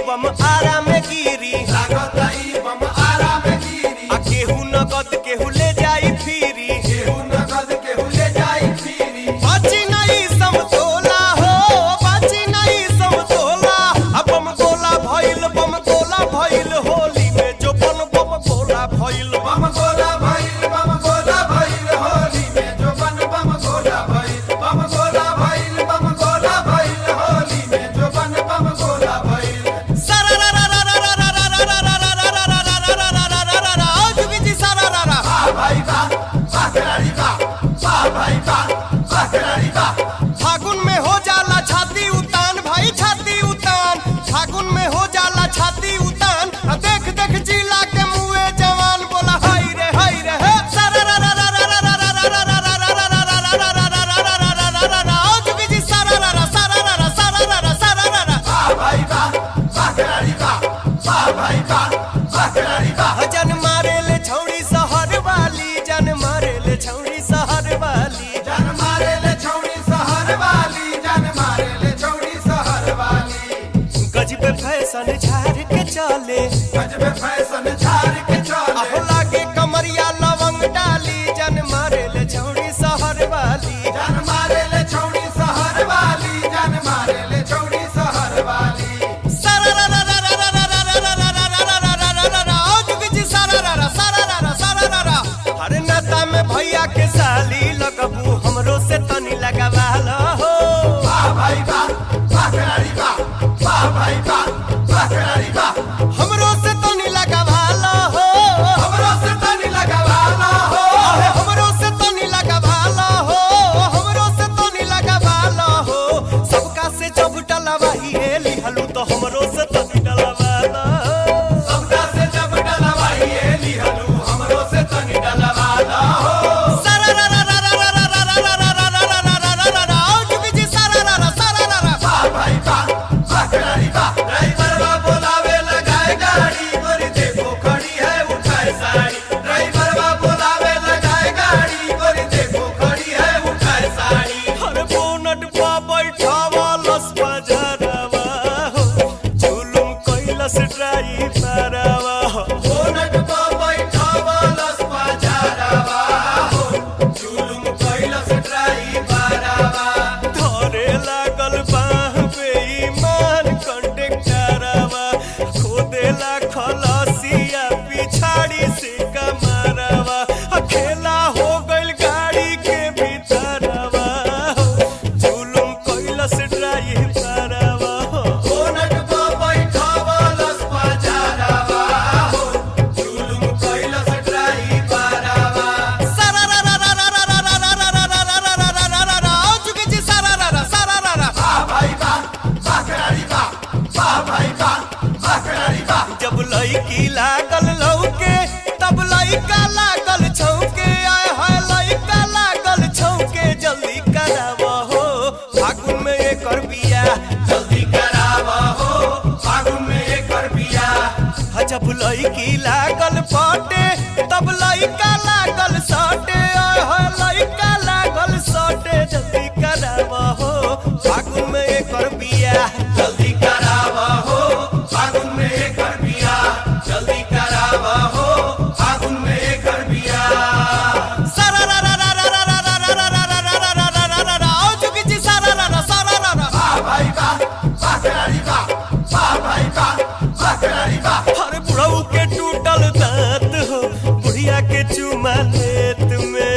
बम आरा में गिरी आ केहू नगद केहू ले जाई फिरी बाची नहीं समतोला हो बाची नहीं समतोला अब बम गोला भइल होली में जो बम गोला भइल होली में जो बम गोला भइल होली में जो बम गोला भइल फागुन में हो जाला छाती उतान भाई छाती उतान फागुन में हो जाला छाती उतान देख देख जिला के मुए जवान बोला हाय रे हे जन मारे ले छौड़ी शहर वाली जन मारे ले छौड़ी शहर वाली गजबे फैशन झाड़ के चले आहो लागे कमरिया लवंग डाली जन मारे ले छौड़ी शहर वाली हर नाता में भैया के साली लगबू हमरो से तनी लगावाला हो हमरो से तनी लगावाला हो हमरो से तनी लगावाला हो सबका से जब डलवाही है लिहलू तो हमरो से तनी डलवाला खलसिया पिछाड़ी से कमरवा अकेला हो गइल गाड़ी के भीतरवा जुलुम कैलस ड्राइवरवा जब लईकी लागल लौके तब लईका लागल छौके आए हाय लईका लागल छौके जल्दी करावा हो फागुन में एकर बिया जब लईकी लागल पटे तब लईका लागल सटे आए हाय लईका लागल सटे जल्दी करावा हो फागुन में एकर बिया जल्दी करावा हो फागुन में एकर बिया जल्दी करावा हो फागुन में एकर बिया हर बुढ़ऊ के टूटल दांत हो बुढ़िया के चुमा लेत में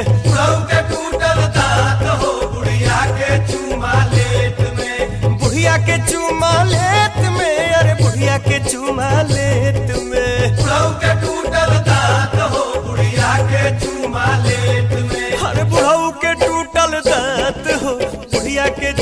बुढ़िया के चुमा लेत में अरे बुढ़िया के चुमा लेत में बुढ़ऊ के टूटल दांत हो बुढ़िया के चूमा लेट में। हर बुढ़ऊ के टूटल दांत हो बुढ़िया के